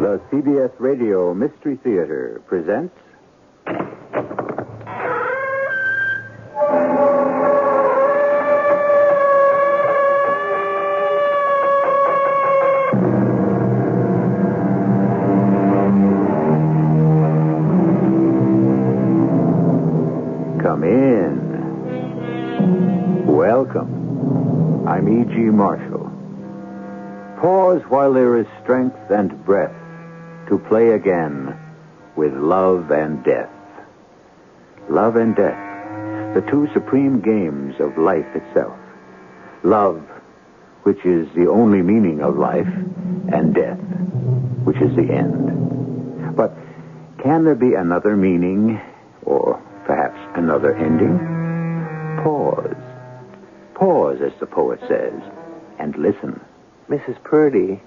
The CBS Radio Mystery Theater presents... Come in. Welcome. I'm E.G. Marshall. Pause while there is strength and breath to play again with love and death. Love and death, the two supreme games of life itself. Love, which is the only meaning of life, and death, which is the end. But can there be another meaning, or perhaps another ending? Pause. Pause, as the poet says, and listen. Mrs. Purdy,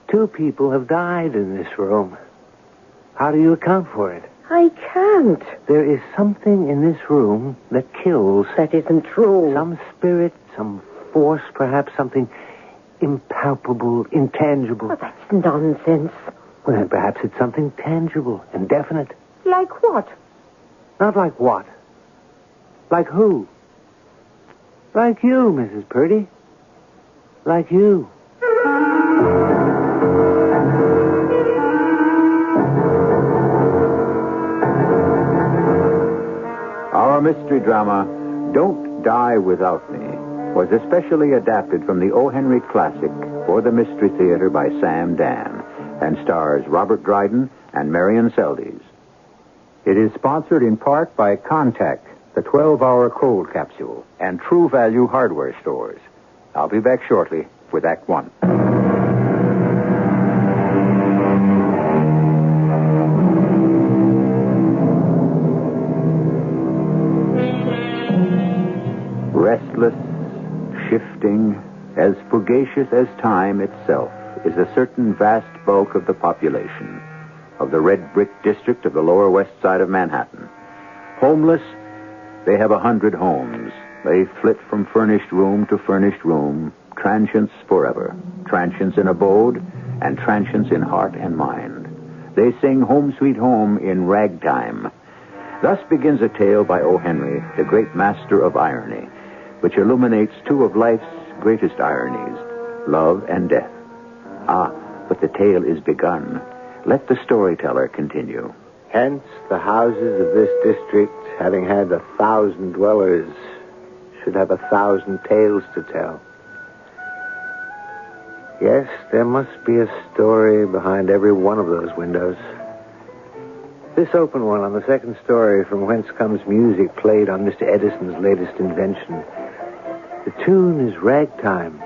2 people have died in this room. How do you account for it? I can't. There is something in this room that kills. That isn't true. Some spirit, some force, perhaps something impalpable, intangible. Oh, that's nonsense. Well, then perhaps it's something tangible and definite. Like what? Not like what? Like who? Like you, Mrs. Purdy. Like you. Our mystery drama, Don't Die Without Me, was especially adapted from the O. Henry classic for the Mystery Theater by Sam Dann and stars Robert Dryden and Marian Seldes. It is sponsored in part by Contact, the 12-hour cold capsule, and True Value hardware stores. I'll be back shortly with Act One. Restless, shifting, as fugacious as time itself, is a certain vast bulk of the population of the red brick district of the lower west side of Manhattan. Homeless, they have 100 homes. They flit from furnished room to furnished room, transients forever, transients in abode, and transients in heart and mind. They sing Home Sweet Home in ragtime. Thus begins a tale by O. Henry, the great master of irony, which illuminates 2 of life's greatest ironies, love and death. Ah, but the tale is begun. Let the storyteller continue. Hence, the houses of this district, having had 1,000 dwellers, should have 1,000 tales to tell. Yes, there must be a story behind every one of those windows. This open one on the 2nd story, from whence comes music played on Mr. Edison's latest invention. The tune is ragtime.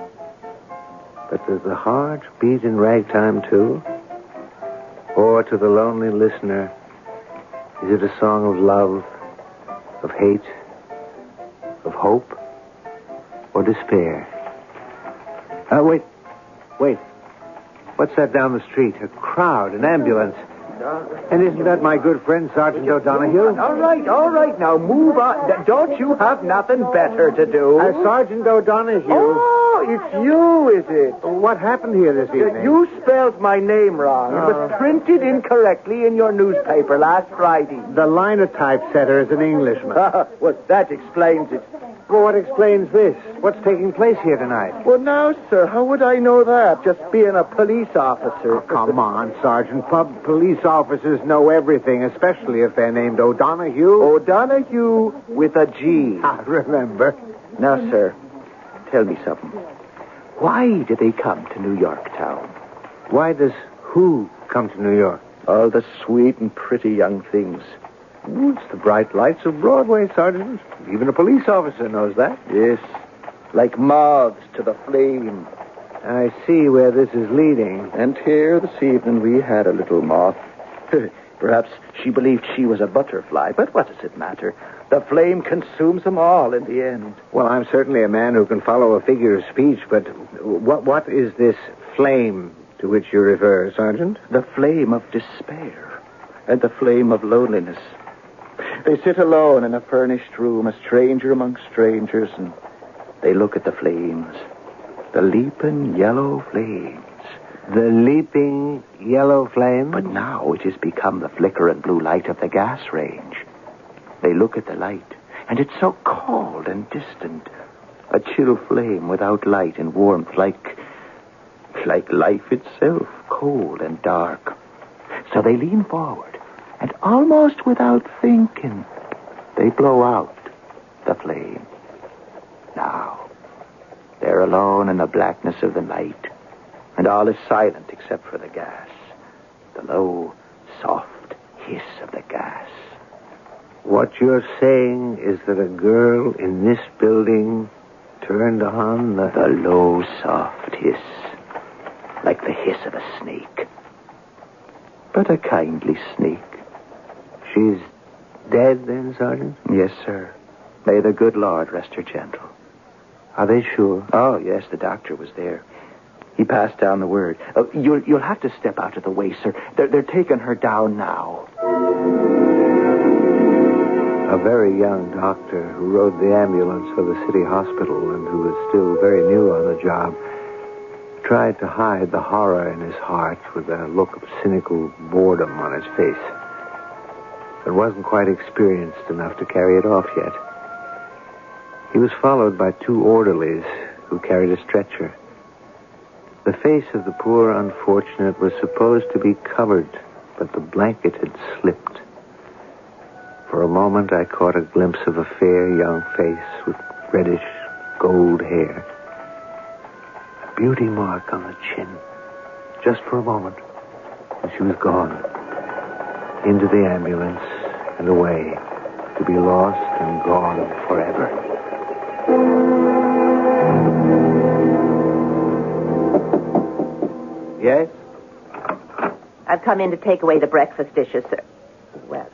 But does the heart beat in ragtime too? Or to the lonely listener, is it a song of love, of hate, of hope, or despair? Wait. What's that down the street? A crowd, an ambulance. And isn't that my good friend, Sergeant O'Donoghue? All right, now move on. Don't you have nothing better to do? Sergeant O'Donoghue. Oh, it's you, is it? What happened here this evening? You spelled my name wrong. It was printed incorrectly in your newspaper last Friday. The linotypesetter is an Englishman. Well, that explains it. Well, what explains this? What's taking place here tonight? Well, now, sir, how would I know that? Just being a police officer. Oh, come on, Sergeant. Police officers know everything, especially if they're named O'Donoghue. O'Donoghue with a G. I remember. Now, sir, tell me something. Why did they come to New York town? Why does who come to New York? All the sweet and pretty young things. Ooh, it's the bright lights of Broadway, Sergeant. Even a police officer knows that. Yes, like moths to the flame. I see where this is leading. And here this evening we had a little moth. Perhaps she believed she was a butterfly, but what does it matter? The flame consumes them all in the end. Well, I'm certainly a man who can follow a figure of speech, but what is this flame to which you refer, Sergeant? The flame of despair and the flame of loneliness. They sit alone in a furnished room, a stranger among strangers, and they look at the flames, the leaping yellow flames. The leaping yellow flame? But now it has become the flicker and blue light of the gas range. They look at the light, and it's so cold and distant. A chill flame without light and warmth, like life itself, cold and dark. So they lean forward, and almost without thinking, they blow out the flame. Now, they're alone in the blackness of the night, and all is silent except for the gas. The low, soft hiss of the gas. What you're saying is that a girl in this building turned on the low, soft hiss, like the hiss of a snake. But a kindly snake. She's dead then, Sergeant? Yes, sir. May the good Lord rest her gentle. Are they sure? Oh, yes, the doctor was there. He passed down the word. You'll have to step out of the way, sir. They're taking her down now. A very young doctor who rode the ambulance for the city hospital and who was still very new on the job tried to hide the horror in his heart with a look of cynical boredom on his face. But wasn't quite experienced enough to carry it off yet. He was followed by 2 orderlies who carried a stretcher. The face of the poor unfortunate was supposed to be covered, but the blanket had slipped. For a moment, I caught a glimpse of a fair young face with reddish gold hair. A beauty mark on the chin. Just for a moment. And she was gone. Into the ambulance and away. To be lost and gone forever. Yes? I've come in to take away the breakfast dishes, sir. Well,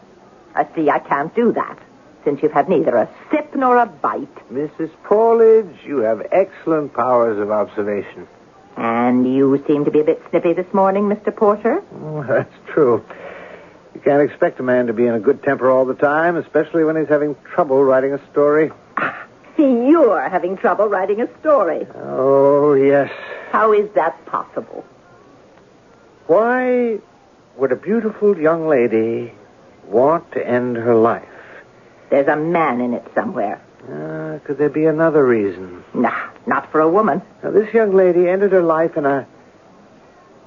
I see I can't do that, since you've had neither a sip nor a bite. Mrs. Paulidge, you have excellent powers of observation. And you seem to be a bit snippy this morning, Mr. Porter. Oh, that's true. You can't expect a man to be in a good temper all the time, especially when he's having trouble writing a story. See, you're having trouble writing a story. Oh, yes. How is that possible? Why would a beautiful young lady want to end her life? There's a man in it somewhere. Could there be another reason? Nah, not for a woman. Now, this young lady ended her life in a...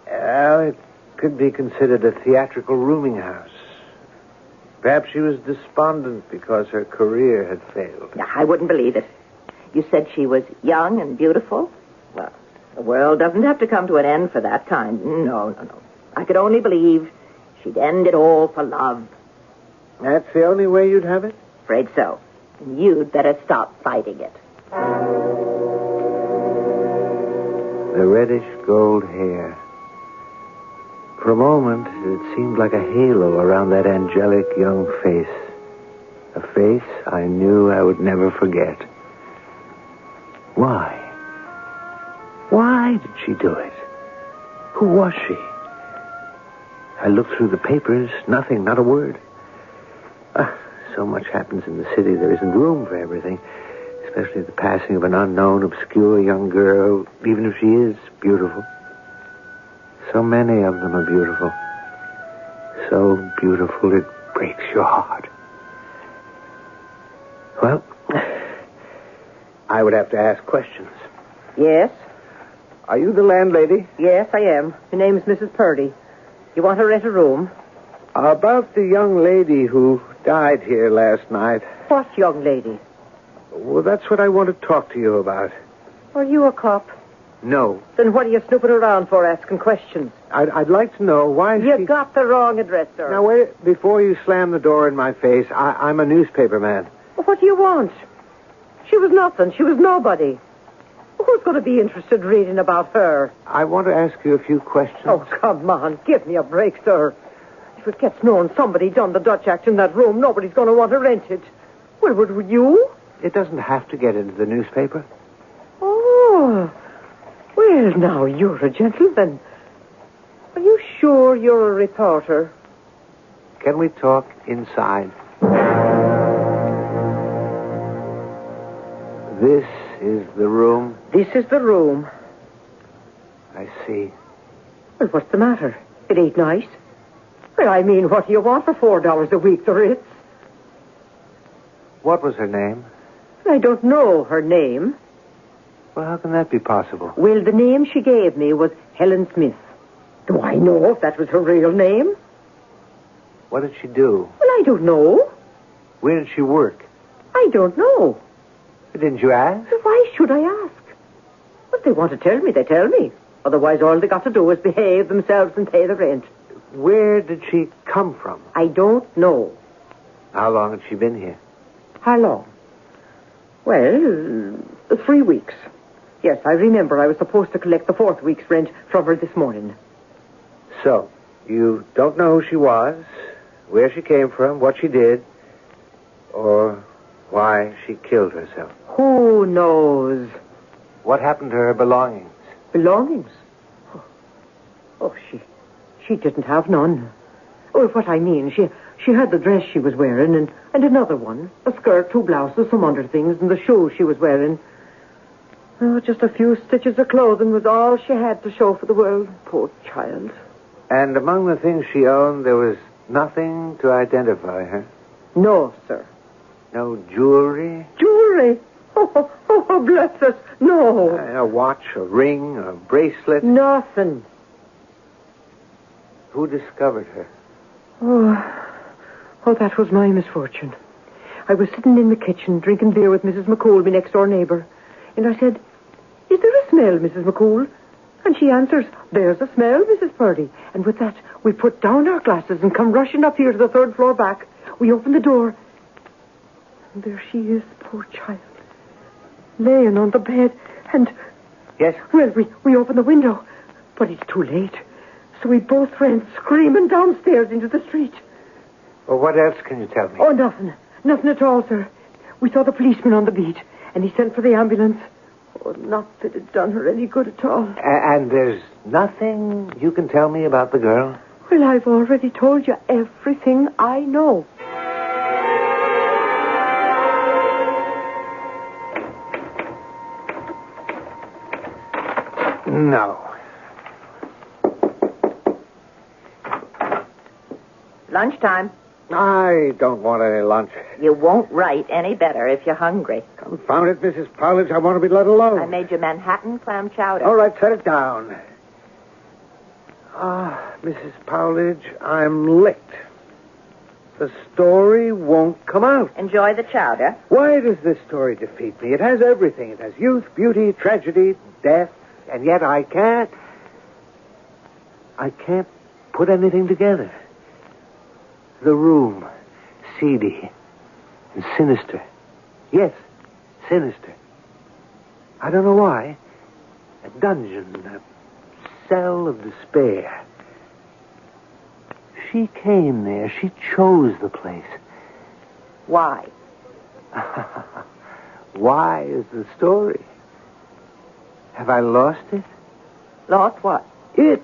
it could be considered a theatrical rooming house. Perhaps she was despondent because her career had failed. Nah, I wouldn't believe it. You said she was young and beautiful? Well, the world doesn't have to come to an end for that kind. No. I could only believe she'd end it all for love. That's the only way you'd have it? Afraid so. And you'd better stop fighting it. The reddish gold hair. For a moment, it seemed like a halo around that angelic young face. A face I knew I would never forget. Why? Why did she do it? Who was she? I looked through the papers. Nothing, not a word. So much happens in the city, there isn't room for everything. Especially the passing of an unknown, obscure young girl, even if she is beautiful. So many of them are beautiful. So beautiful it breaks your heart. Well, I would have to ask questions. Yes? Are you the landlady? Yes, I am. Her name's Mrs. Purdy. You want to rent a room? About the young lady who died here last night. What young lady? Well, that's what I want to talk to you about. Are you a cop? No. Then what are you snooping around for, asking questions? I'd like to know why You got the wrong address, sir. Now, wait, before you slam the door in my face, I'm a newspaper man. What do you want? She was nothing. She was nobody. Who's going to be interested reading about her? I want to ask you a few questions. Oh, come on. Give me a break, sir. If it gets known somebody done the Dutch act in that room, nobody's going to want to rent it. Well, would you? It doesn't have to get into the newspaper. Oh. Well, now, you're a gentleman. Are you sure you're a reporter? Can we talk inside? This is the room. This is the room. I see. Well, what's the matter? It ain't nice. Well, I mean, what do you want for $4 a week, the Ritz? What was her name? I don't know her name. Well, how can that be possible? Well, the name she gave me was Helen Smith. Do I know if that was her real name? What did she do? Well, I don't know. Where did she work? I don't know. Didn't you ask? Why should I ask? If they want to tell me, they tell me. Otherwise, all they got to do is behave themselves and pay the rent. Where did she come from? I don't know. How long had she been here? How long? Well, 3 weeks. Yes, I remember I was supposed to collect the 4th week's rent from her this morning. So, you don't know who she was, where she came from, what she did, or why she killed herself. Who knows? What happened to her belongings? Belongings? Oh, she didn't have none. Oh, what I mean, she had the dress she was wearing and another one, a skirt, 2 blouses, some under things, and the shoes she was wearing. Oh, just a few stitches of clothing was all she had to show for the world. Poor child. And among the things she owned, there was nothing to identify her? No, sir. No jewelry? Jewelry? Oh, bless us. No. A watch, a ring, a bracelet? Nothing. Who discovered her? Oh, that was my misfortune. I was sitting in the kitchen drinking beer with Mrs. McCool, my next-door neighbor. And I said, "Is there a smell, Mrs. McCool?" And she answers, "There's a smell, Mrs. Purdy." And with that, we put down our glasses and come rushing up here to the 3rd floor back. We open the door. And there she is, poor child, laying on the bed. And... Yes? Well, we open the window, but it's too late. So we both ran screaming downstairs into the street. Well, what else can you tell me? Oh, nothing. Nothing at all, sir. We saw the policeman on the beat, and he sent for the ambulance. Oh, not that it done her any good at all. And there's nothing you can tell me about the girl? Well, I've already told you everything I know. No. Lunchtime. I don't want any lunch. You won't write any better if you're hungry. Confound it, Mrs. Powledge. I want to be let alone. I made you Manhattan clam chowder. All right, set it down. Mrs. Powledge, I'm licked. The story won't come out. Enjoy the chowder. Why does this story defeat me? It has everything. It has youth, beauty, tragedy, death, and yet I can't put anything together. The room, seedy and sinister. Yes, sinister. I don't know why. A dungeon, a cell of despair. She came there. She chose the place. Why? Why is the story? Have I lost it? Lost what? It,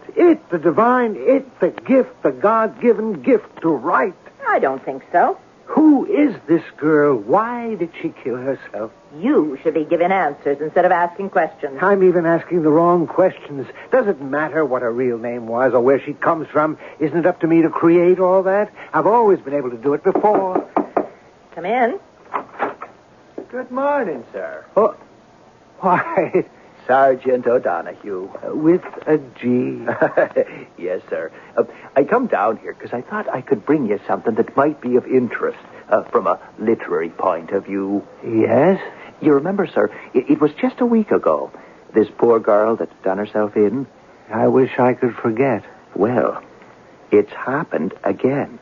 the divine, the gift, the God-given gift to write. I don't think so. Who is this girl? Why did she kill herself? You should be giving answers instead of asking questions. I'm even asking the wrong questions. Does it matter what her real name was or where she comes from? Isn't it up to me to create all that? I've always been able to do it before. Come in. Good morning, sir. Oh, why, Sergeant O'Donoghue. with a G. Yes, sir. I come down here because I thought I could bring you something that might be of interest from a literary point of view. Yes? You remember, sir, it was just a week ago. This poor girl that's done herself in. I wish I could forget. Well, it's happened again.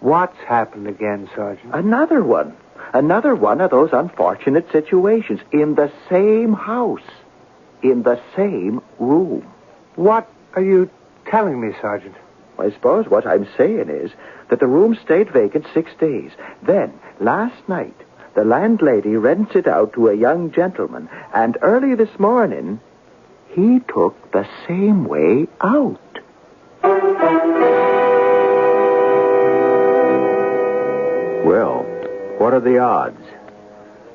What's happened again, Sergeant? Another one. Another one of those unfortunate situations in the same house, in the same room. What are you telling me, Sergeant? I suppose what I'm saying is that the room stayed vacant 6 days. Then, last night, the landlady rents it out to a young gentleman, and early this morning, he took the same way out. Well, what are the odds?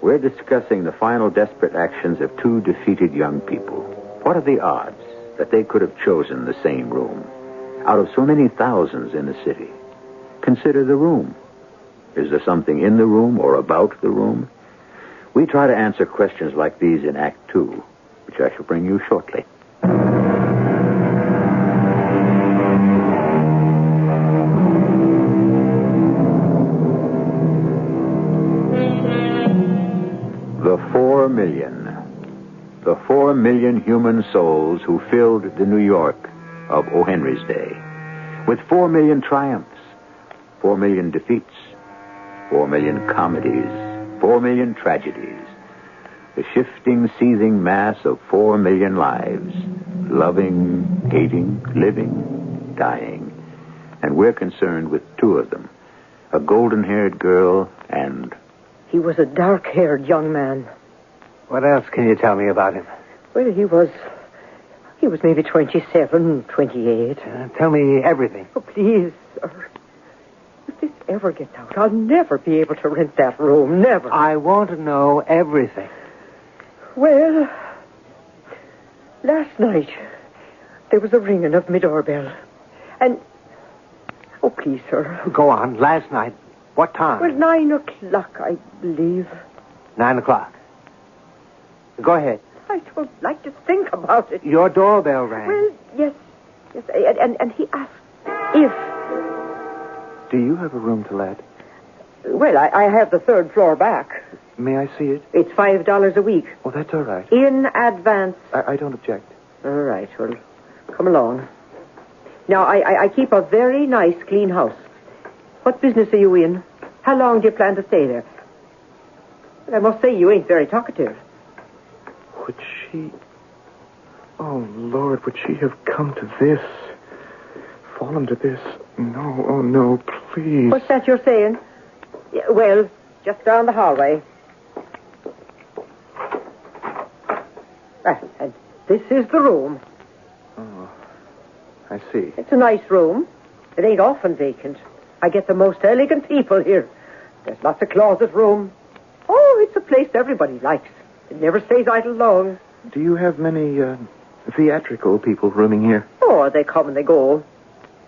We're discussing the final desperate actions of two defeated young people. What are the odds? that they could have chosen the same room out of so many thousands in the city. Consider the room. Is there something in the room or about the room? We try to answer questions like these in Act 2, which I shall bring you shortly. The 4 million. The 4 million human souls who filled the New York of O. Henry's day. With 4 million triumphs, 4 million defeats, 4 million comedies, 4 million tragedies. The shifting, seething mass of 4 million lives. Loving, hating, living, dying. And we're concerned with 2 of them. A golden-haired girl and... He was a dark-haired young man. What else can you tell me about him? Well, he was maybe 27, 28. Tell me everything. Oh, please, sir. If this ever gets out, I'll never be able to rent that room. Never. I want to know everything. Well, last night, there was a ringing of my doorbell. And... Oh, please, sir. Go on. Last night. What time? Well, 9 o'clock, I believe. 9 o'clock. Go ahead. I don't like to think about it. Your doorbell rang. Well, yes. And he asked if... Do you have a room to let? Well, I have the 3rd floor back. May I see it? It's $5 a week. Oh, that's all right. In advance. I don't object. All right, well, come along. Now, I keep a very nice, clean house. What business are you in? How long do you plan to stay there? I must say you ain't very talkative. Would she... Oh, Lord, would she have come to this? Fallen to this? No, oh, no, please. What's that you're saying? Yeah, well, just down the hallway. And this is the room. Oh, I see. It's a nice room. It ain't often vacant. I get the most elegant people here. There's lots of closet room. Oh, it's a place everybody likes. It never stays idle long. Do you have many theatrical people rooming here? Oh, they come and they go.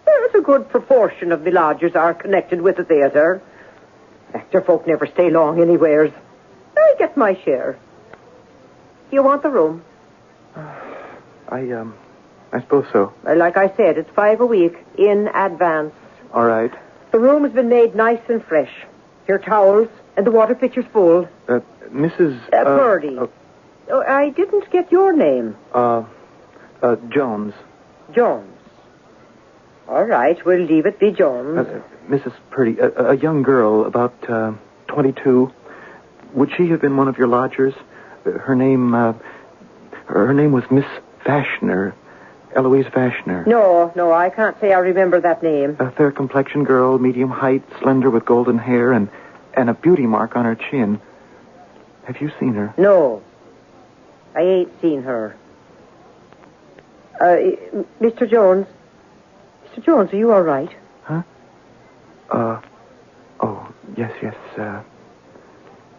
There's a good proportion of the lodgers are connected with the theater. Actor folk never stay long anywheres. I get my share. Do you want the room? I suppose so. Well, like I said, it's $5 a week in advance. All right. The room has been made nice and fresh. Your towels and the water pitcher's full. Mrs. Purdy. Oh, I didn't get your name. Jones. Jones. All right, we'll leave it be Jones. Mrs. Purdy, a young girl, about 22. Would she have been one of your lodgers? Her name was Miss Vashner. Eloise Vashner. No, I can't say I remember that name. A fair complexion girl, medium height, slender with golden hair, and a beauty mark on her chin. Have you seen her? No, I ain't seen her. Mr. Jones. Mr. Jones, are you all right? Huh? Oh, yes.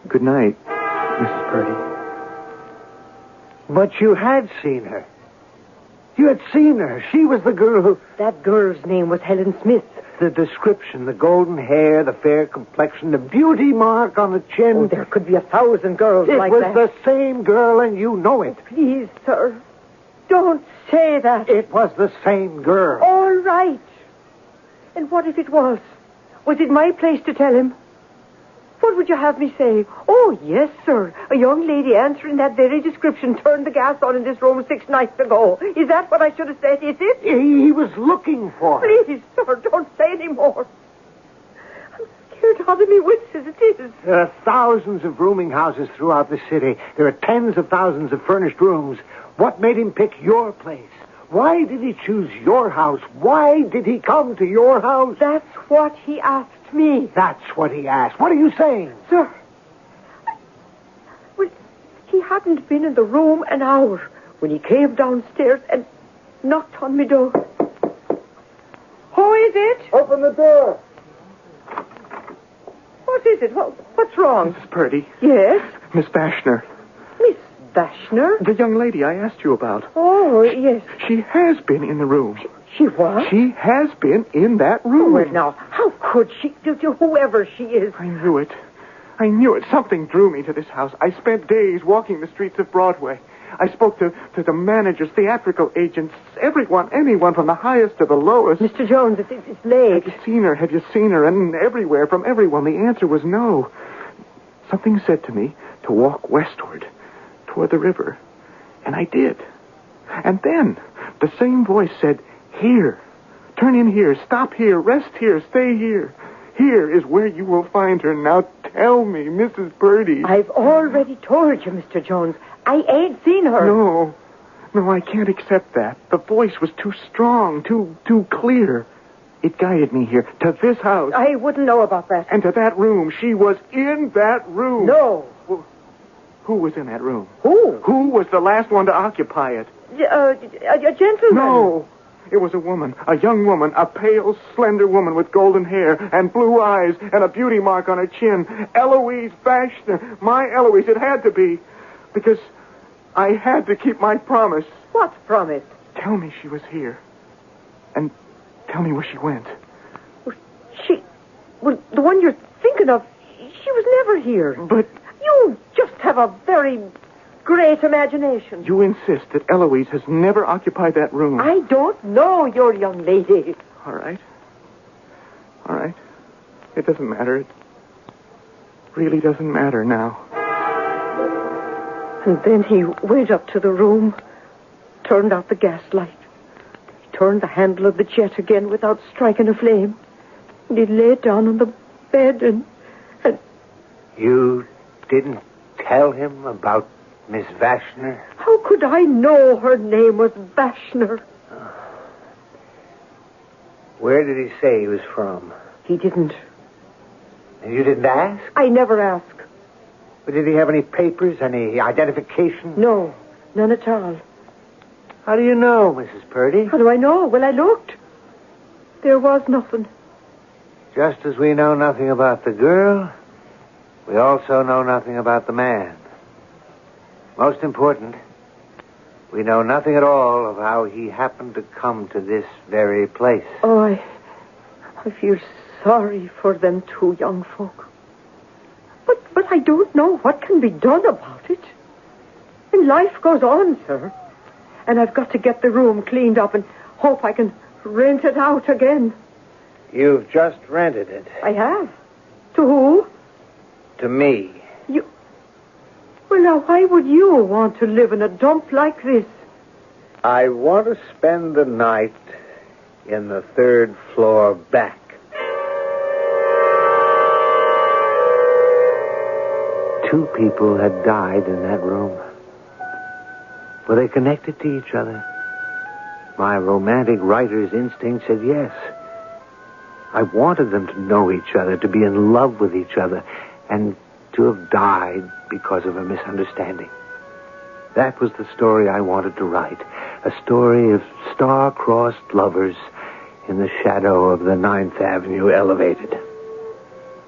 Good night, Mrs. Purdy. But you had seen her. You had seen her. She was the girl who... That girl's name was Helen Smith. The description, the golden hair, the fair complexion, the beauty mark on the chin. Oh, there could be 1,000 girls like that. It was the same girl, and you know it. Please, sir, don't say that. It was the same girl. All right. And what if it was? Was it my place to tell him? What would you have me say? Oh, yes, sir. A young lady answering that very description turned the gas on in this room 6 nights ago. Is that what I should have said? Is it? He was looking for her. Please, sir, don't say any more. I'm scared out of me wits as it is. There are thousands of rooming houses throughout the city. There are tens of thousands of furnished rooms. What made him pick your place? Why did he choose your house? Why did he come to your house? That's what he asked me. That's what he asked. What are you saying? Sir, well, he hadn't been in the room an hour when he came downstairs and knocked on my door. Who is it? Open the door. What is it? What's wrong? Mrs. Purdy. Yes? Miss Vashner. Miss Vashner? The young lady I asked you about. Oh, yes. She has been in the room. She what? She has been in that room. Well, now, how could she, whoever she is? I knew it. I knew it. Something drew me to this house. I spent days walking the streets of Broadway. I spoke to the managers, theatrical agents, anyone from the highest to the lowest. Mr. Jones, it's late. Have you seen her? Have you seen her? And everywhere, from everyone, the answer was no. Something said to me to walk westward, toward the river. And I did. And then the same voice said, here. Turn in here. Stop here. Rest here. Stay here. Here is where you will find her. Now tell me, Mrs. Purdy. I've already told you, Mr. Jones. I ain't seen her. No, I can't accept that. The voice was too strong, too clear. It guided me here, to this house. I wouldn't know about that. And to that room. She was in that room. No. Who was in that room? Who? Who was the last one to occupy it? A gentleman. No. It was a woman, a young woman, a pale, slender woman with golden hair and blue eyes and a beauty mark on her chin. Eloise Vashner. My Eloise. It had to be. Because I had to keep my promise. What promise? Tell me she was here. And tell me where she went. Well, the one you're thinking of, she was never here. But... You just have a very great imagination. You insist that Eloise has never occupied that room. I don't know your young lady. All right. It doesn't matter. It really doesn't matter now. And then he went up to the room, turned out the gas light. He turned the handle of the jet again without striking a flame. And he lay down on the bed and... You didn't tell him about Miss Vashner? How could I know her name was Vashner? Where did he say he was from? He didn't. And you didn't ask? I never ask. But did he have any papers, any identification? No, none at all. How do you know, Mrs. Purdy? How do I know? Well, I looked. There was nothing. Just as we know nothing about the girl, we also know nothing about the man. Most important, we know nothing at all of how he happened to come to this very place. Oh, I feel sorry for them two young folk. But I don't know what can be done about it. And life goes on, sir. And I've got to get the room cleaned up and hope I can rent it out again. You've just rented it. I have. To who? To me. You... Well, now, why would you want to live in a dump like this? I want to spend the night in the third floor back. Two people had died in that room. Were they connected to each other? My romantic writer's instinct said yes. I wanted them to know each other, to be in love with each other, and to have died because of a misunderstanding. That was the story I wanted to write. A story of star-crossed lovers in the shadow of the 9th Avenue elevated.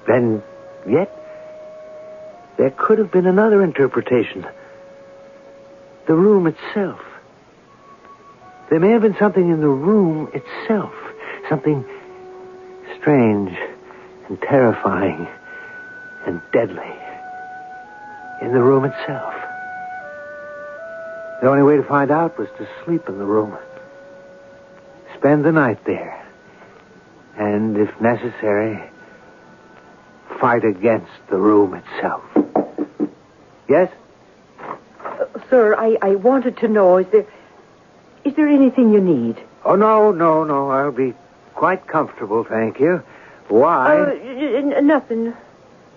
Then, yet, there could have been another interpretation. The room itself. There may have been something in the room itself. Something strange and terrifying and deadly in the room itself. The only way to find out was to sleep in the room. Spend the night there. And, if necessary, fight against the room itself. Yes? Sir, I wanted to know, is there anything you need? Oh, no. I'll be quite comfortable, thank you. Why? Nothing.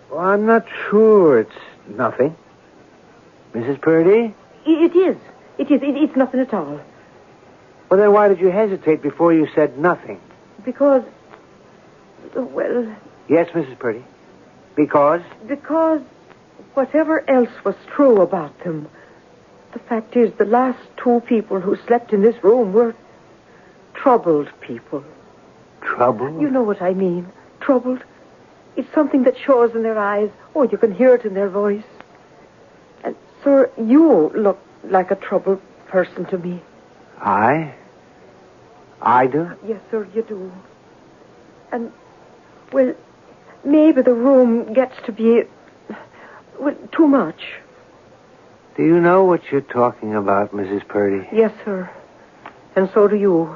Well, I'm not sure it's nothing. Mrs. Purdy? It is. It's nothing at all. Well, then why did you hesitate before you said nothing? Because, well... Yes, Mrs. Purdy. Because? Because whatever else was true about them, the fact is the last two people who slept in this room were troubled people. Troubled? You know what I mean. Troubled. It's something that shows in their eyes. Oh, you can hear it in their voice. And Sir, you look like a troubled person to me. I do? Yes, sir, you do. And, well, maybe the room gets to be, well, too much. Do you know what you're talking about, Mrs. Purdy? Yes, sir. And so do you.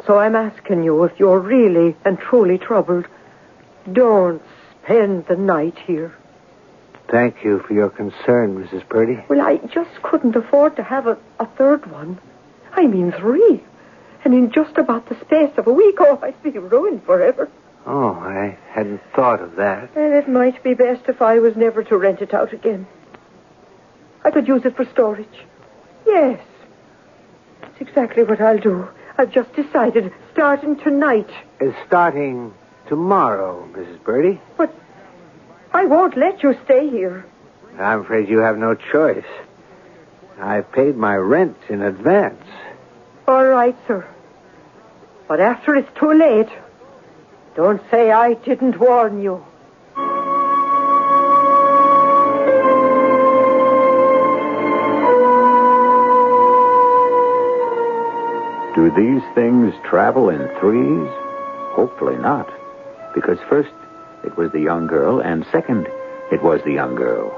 So I'm asking you, if you're really and truly troubled, don't spend the night here. Thank you for your concern, Mrs. Purdy. Well, I just couldn't afford to have a third one. I mean 3. And in just about the space of a week, I'd be ruined forever. Oh, I hadn't thought of that. And it might be best if I was never to rent it out again. I could use it for storage. Yes. That's exactly what I'll do. I've just decided, starting tonight. Starting tomorrow, Mrs. Purdy. But I won't let you stay here. I'm afraid you have no choice. I've paid my rent in advance. All right, sir. But after it's too late, don't say I didn't warn you. Do these things travel in threes? Hopefully not. Because first, it was the young girl, and second, it was the young girl.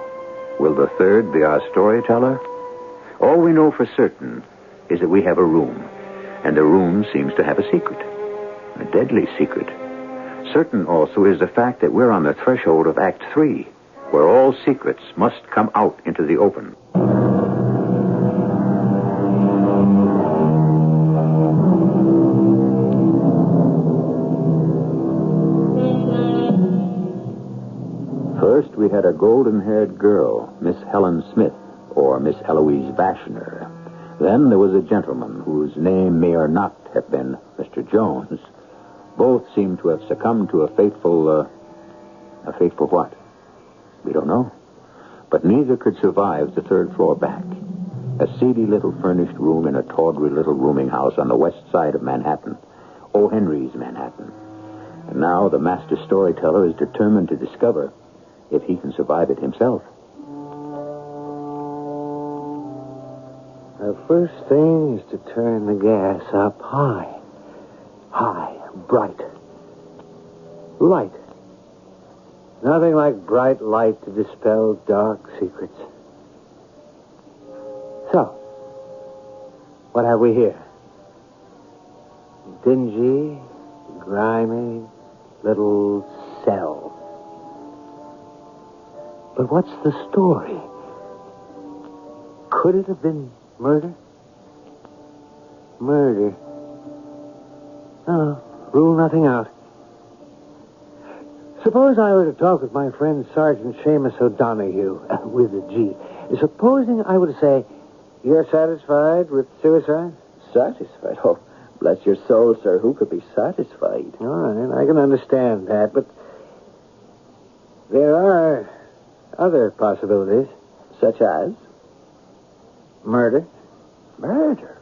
Will the third be our storyteller? All we know for certain is that we have a room, and the room seems to have a secret, a deadly secret. Certain also is the fact that we're on the threshold of Act 3, where all secrets must come out into the open. First, we had a golden-haired girl, Miss Helen Smith, or Miss Eloise Vashner. Then there was a gentleman whose name may or not have been Mr. Jones. Both seem to have succumbed to a fateful what? We don't know. But neither could survive the third floor back. A seedy little furnished room in a tawdry little rooming house on the west side of Manhattan. O. Henry's Manhattan. And now the master storyteller is determined to discover if he can survive it himself. The first thing is to turn the gas up high. High, bright. Light. Nothing like bright light to dispel dark secrets. So, what have we here? Dingy, grimy little cell. But what's the story? Could it have been murder? Murder. Oh, rule nothing out. Suppose I were to talk with my friend Sergeant Seamus O'Donoghue, with a G. Supposing I were to say, you're satisfied with suicide? Satisfied? Oh, bless your soul, sir. Who could be satisfied? All right, I can understand that, but there are other possibilities. Such as? Murder. Murder?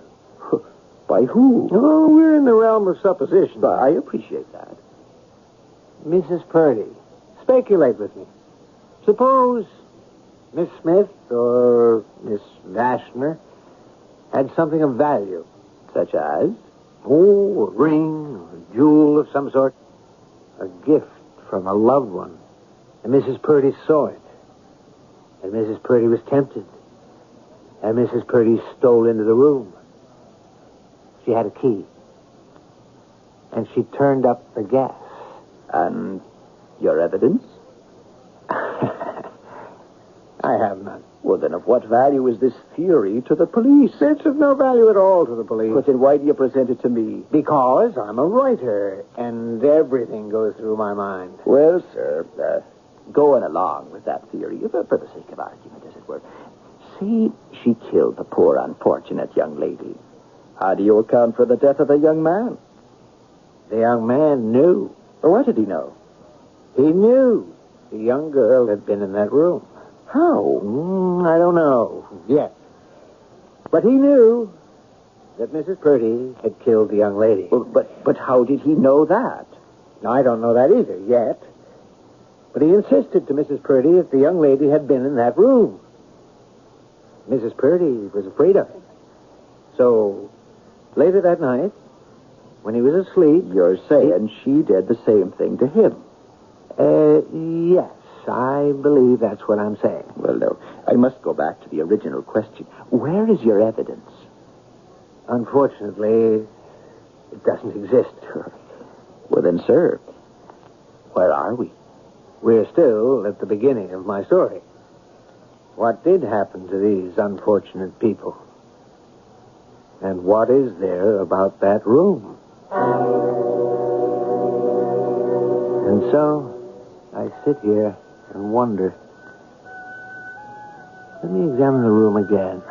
By who? Oh, we're in the realm of supposition. But I appreciate that. Mrs. Purdy, speculate with me. Suppose Miss Smith or Miss Vashner had something of value. Such as? Oh, a ring or a jewel of some sort. A gift from a loved one. And Mrs. Purdy saw it. And Mrs. Purdy was tempted. And Mrs. Purdy stole into the room. She had a key. And she turned up the gas. And your evidence? I have none. Well, then of what value is this theory to the police? It's of no value at all to the police. But then why do you present it to me? Because I'm a writer, and everything goes through my mind. Well, sir, going along with that theory, for the sake of argument, as it were, say she killed the poor, unfortunate young lady. How do you account for the death of the young man? The young man knew. Or what did he know? He knew the young girl had been in that room. How? I don't know yet. But he knew that Mrs. Purdy had killed the young lady. Well, but how did he know that? I don't know that either yet. But he insisted to Mrs. Purdy that the young lady had been in that room. Mrs. Purdy was afraid of him. So, later that night, when he was asleep... You're saying she did the same thing to him. Yes, I believe that's what I'm saying. Well, no, I must go back to the original question. Where is your evidence? Unfortunately, it doesn't exist. Well, then, sir, where are we? We're still at the beginning of my story. What did happen to these unfortunate people? And what is there about that room? And so, I sit here and wonder. Let me examine the room again.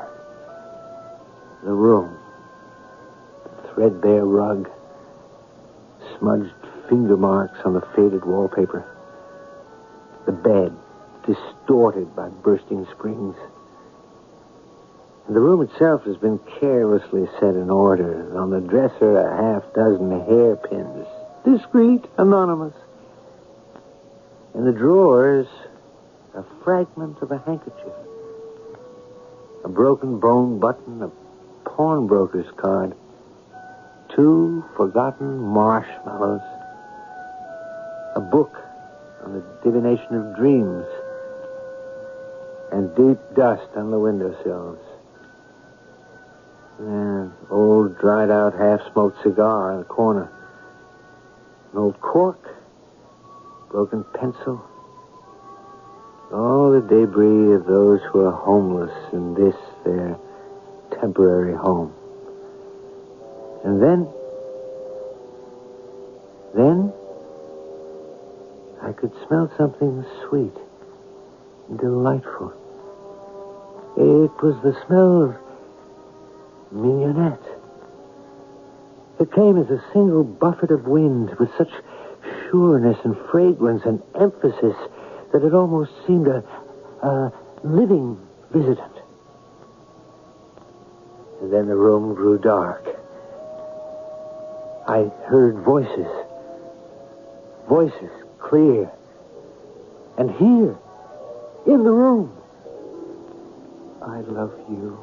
The room. The threadbare rug. Smudged finger marks on the faded wallpaper. The bed, distorted by bursting springs. And the room itself has been carelessly set in order. On the dresser, a half-dozen hairpins. Discreet, anonymous. In the drawers, a fragment of a handkerchief. A broken bone button, a pawnbroker's card. 2 forgotten marshmallows. A book on the divination of dreams. And deep dust on the windowsills. An old, dried-out, half-smoked cigar in the corner. An old cork. Broken pencil. All the debris of those who are homeless in this, their temporary home. And then I could smell something sweet and delightful. It was the smell of mignonette. It came as a single buffet of wind with such sureness and fragrance and emphasis that it almost seemed a living visitant. And then the room grew dark. I heard voices. Voices, clear. And here, in the room. I love you.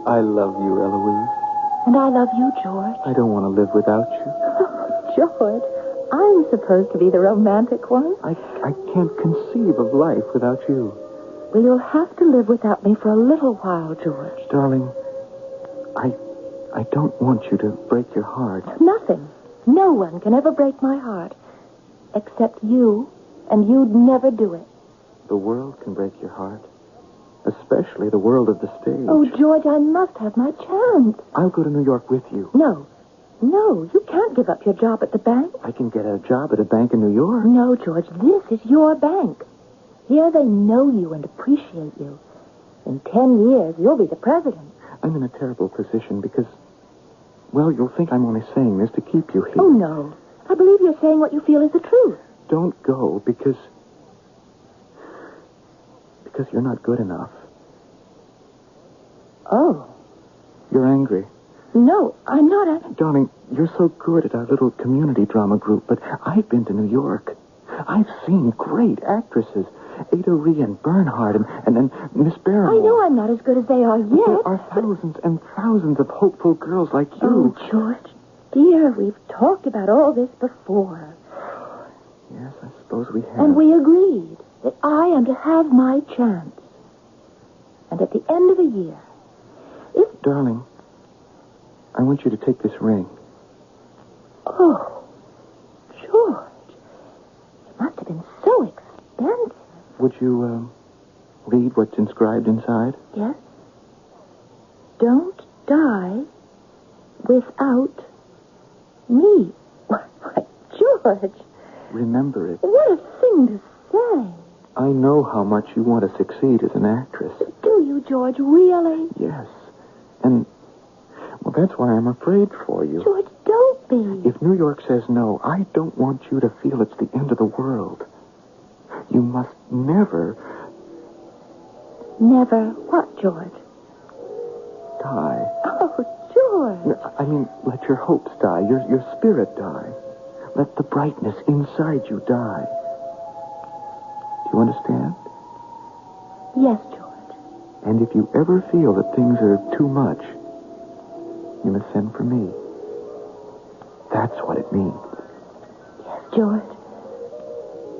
I love you, Eloise. And I love you, George. I don't want to live without you. Oh, George, I'm supposed to be the romantic one. I can't conceive of life without you. Well, you'll have to live without me for a little while, George. Darling, I don't want you to break your heart. Nothing. No one can ever break my heart. Except you, and you'd never do it. The world can break your heart. Especially the world of the stage. Oh, George, I must have my chance. I'll go to New York with you. No, you can't give up your job at the bank. I can get a job at a bank in New York. No, George, this is your bank. Here they know you and appreciate you. In 10 years, you'll be the president. I'm in a terrible position because, well, you'll think I'm only saying this to keep you here. Oh, no. I believe you're saying what you feel is the truth. Don't go because you're not good enough. Oh. You're angry. No, I'm not angry. Darling, you're so good at our little community drama group, but I've been to New York. I've seen great actresses. Ada Ree and Bernhardt and Miss Barrymore. I know I'm not as good as they are yet. There are thousands and thousands of hopeful girls like you. Oh, George, dear, we've talked about all this before. Yes, I suppose we have. And we agreed that I am to have my chance. And at the end of the year, if... Darling, I want you to take this ring. Oh, George, it must have been so expensive. Would you, read what's inscribed inside? Yes. Don't die without me. Why, George. Remember it. What a thing to say. I know how much you want to succeed as an actress. Do you, George, really? Yes. And, well, that's why I'm afraid for you. George, don't be. If New York says no, I don't want you to feel it's the end of the world. You must never... Never what, George? Die. Oh, George. I mean, let your hopes die, your spirit die. Let the brightness inside you die. Do you understand? Yes, George. And if you ever feel that things are too much, you must send for me. That's what it means. Yes, George.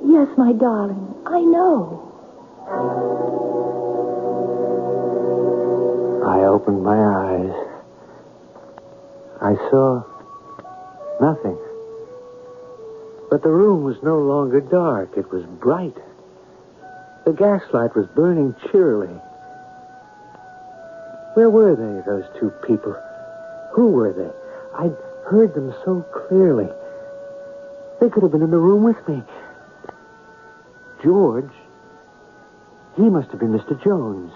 Yes, my darling. I know. I opened my eyes. I saw nothing. But the room was no longer dark. It was bright. The gaslight was burning cheerily. Where were they, those two people? Who were they? I'd heard them so clearly. They could have been in the room with me. George, he must have been Mr. Jones.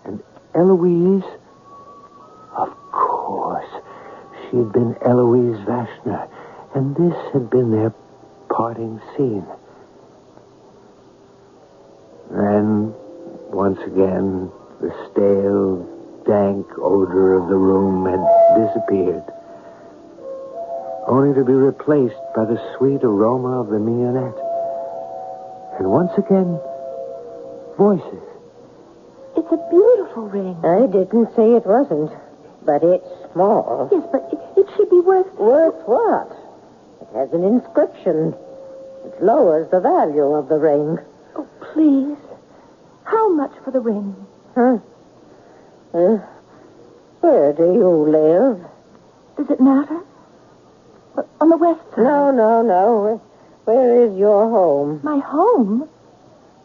And Eloise, of course, she had been Eloise Vashner. And this had been their parting scene. Then, once again, the stale, dank odor of the room had disappeared, only to be replaced by the sweet aroma of the mignonette. And once again, voices. It's a beautiful ring. I didn't say it wasn't, but it's small. Yes, but it should be worth... Worth what? It has an inscription. It lowers the value of the ring. Oh, please. How much for the ring? Huh? Where do you live? Does it matter? On the west side. No. Where is your home? My home?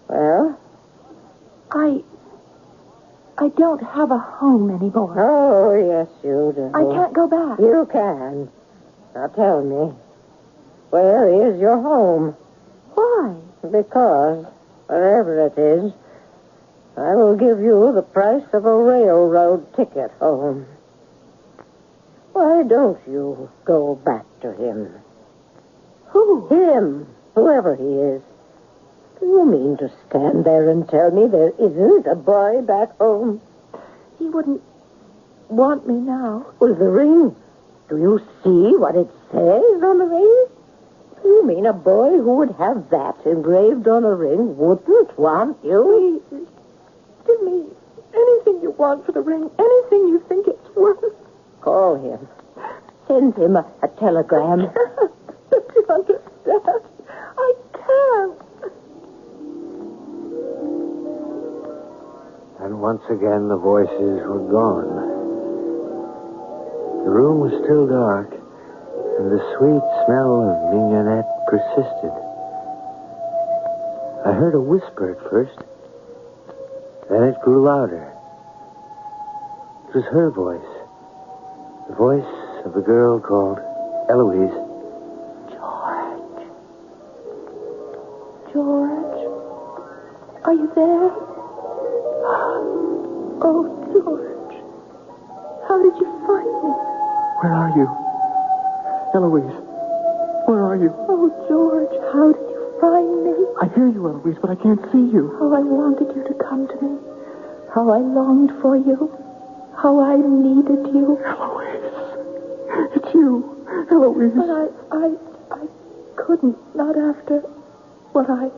Well? I don't have a home anymore. Oh, yes, you do. I can't go back. You can. Now tell me, where is your home? Why? Because, wherever it is, I will give you the price of a railroad ticket home. Why don't you go back to him? Who? Him, whoever he is. Do you mean to stand there and tell me there isn't a boy back home? He wouldn't want me now. Well, the ring. Do you see what it says on the ring? You mean a boy who would have that engraved on a ring wouldn't want you? Please, give me anything you want for the ring. Anything you think it's worth. Call him. Send him a telegram. Don't you understand? I can't. And once again, the voices were gone. The room was still dark, and the sweet smell of mignonette persisted. I heard a whisper at first. Then it grew louder. It was her voice. The voice of the girl called Eloise. George, are you there? Oh, George, how did you find me? Where are you? Eloise, where are you? Oh, George, how did you find me? I hear you, Eloise, but I can't see you. How I wanted you to come to me. How I longed for you. How I needed you. Eloise, it's you, Eloise. But I couldn't, not after what I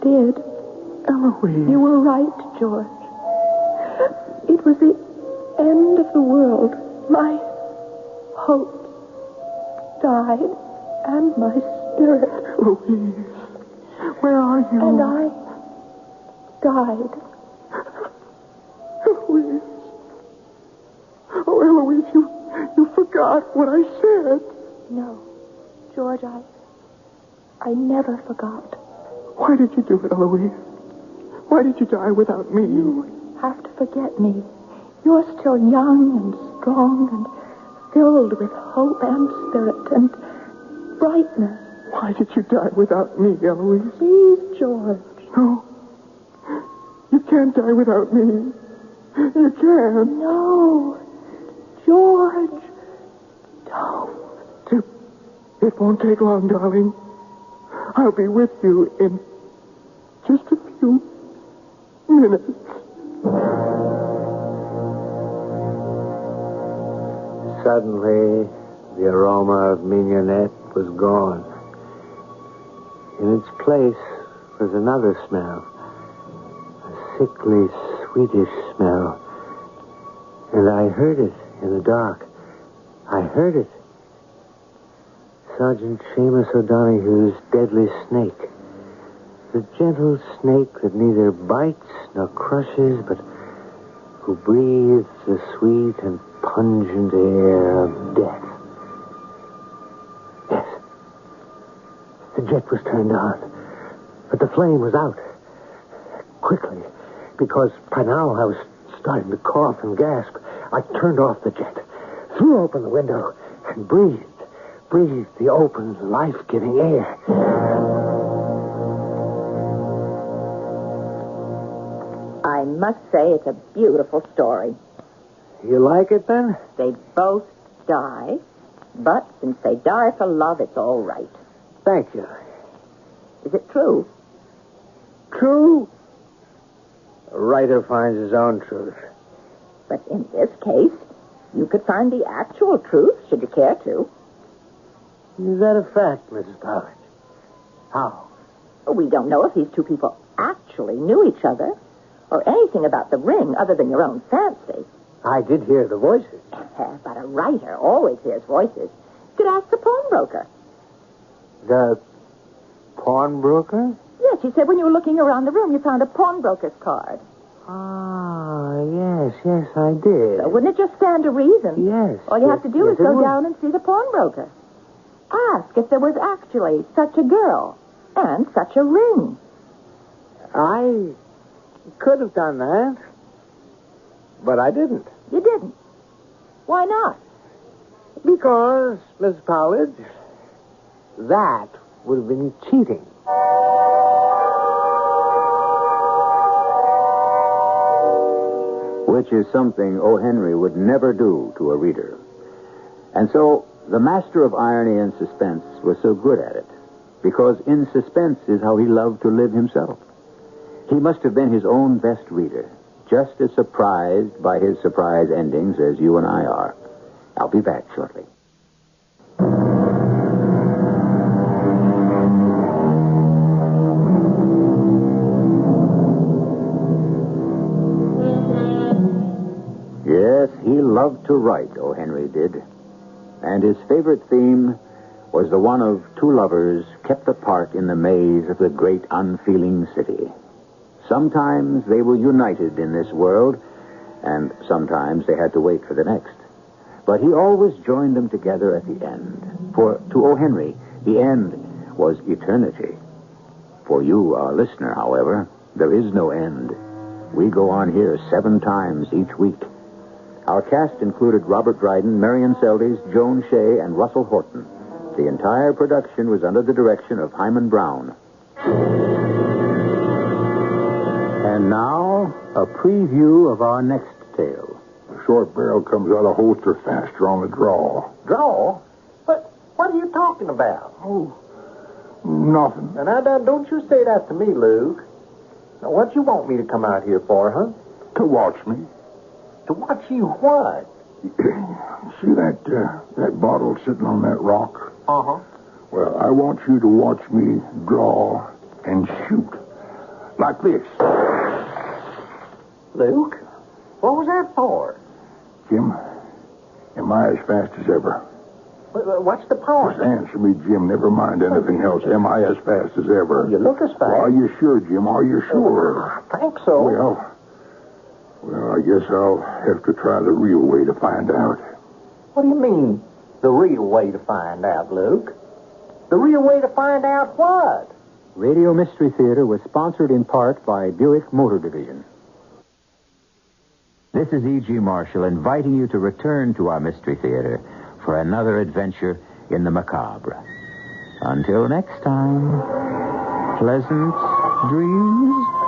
did. Eloise. You were right, George. It was the end of the world. My hope died, and my spirit. Eloise, where are you? And I died. Eloise. Oh, Eloise, you forgot what I said. No, George, I never forgot. Why did you do it, Eloise? Why did you die without me? You have to forget me. You're still young and strong and filled with hope and spirit and brightness. Why did you die without me, Eloise? Please, George. No. You can't die without me. You can't. No. George. Don't. It won't take long, darling. I'll be with you in just a few minutes. Suddenly, the aroma of mignonette was gone. In its place was another smell. A sickly, sweetish smell. And I heard it in the dark. I heard it. Sergeant Seamus O'Donoghue's deadly snake. The gentle snake that neither bites nor crushes, but who breathes the sweet and pungent air of death. Yes. The jet was turned on, but the flame was out. Quickly, because by now I was starting to cough and gasp, I turned off the jet, threw open the window, and breathed the open, life-giving air. I must say it's a beautiful story. You like it, then? They both die, but since they die for love, it's all right. Thank you. Is it true? True? A writer finds his own truth. But in this case, you could find the actual truth, should you care to. Is that a fact, Mrs. Powers? How? We don't know if these two people actually knew each other, or anything about the ring other than your own fancy. I did hear the voices. But a writer always hears voices. You could ask the pawnbroker. The pawnbroker? Yes, you said when you were looking around the room, you found a pawnbroker's card. Ah, yes, I did. So wouldn't it just stand to reason? Yes. All you have to do is it go would. down and see the pawnbroker. Ask if there was actually such a girl and such a ring. I could have done that, but I didn't. You didn't. Why not? Because, Miss Powledge, that would have been cheating. Which is something O. Henry would never do to a reader. And so, the master of irony and suspense was so good at it, because in suspense is how he loved to live himself. He must have been his own best reader, just as surprised by his surprise endings as you and I are. I'll be back shortly. Yes, he loved to write, O. Henry did. And his favorite theme was the one of two lovers kept apart in the maze of the great unfeeling city. Sometimes they were united in this world, and sometimes they had to wait for the next. But he always joined them together at the end. For to O. Henry, the end was eternity. For you, our listener, however, there is no end. We go on here 7 times each week. Our cast included Robert Dryden, Marian, Seldes, Joan, Shay, and Russell Horton. The entire production was under the direction of Hyman Brown. And now, a preview of our next tale. The short barrel comes out of holster faster on the draw. Draw? What are you talking about? Oh, nothing. Now, don't you say that to me, Luke. Now, what you want me to come out here for, huh? To watch me. To watch you what? See that bottle sitting on that rock? Uh-huh. Well, I want you to watch me draw and shoot. Like this. Luke, what was that for? Jim, am I as fast as ever? What's the point? Just answer me, Jim. Never mind anything else. Am I as fast as ever? You look as fast. Well, are you sure, Jim? Are you sure? I think so. Well, I guess I'll have to try the real way to find out. What do you mean, the real way to find out, Luke? The real way to find out what? Radio Mystery Theater was sponsored in part by Buick Motor Division. This is E.G. Marshall inviting you to return to our Mystery Theater for another adventure in the macabre. Until next time, pleasant dreams.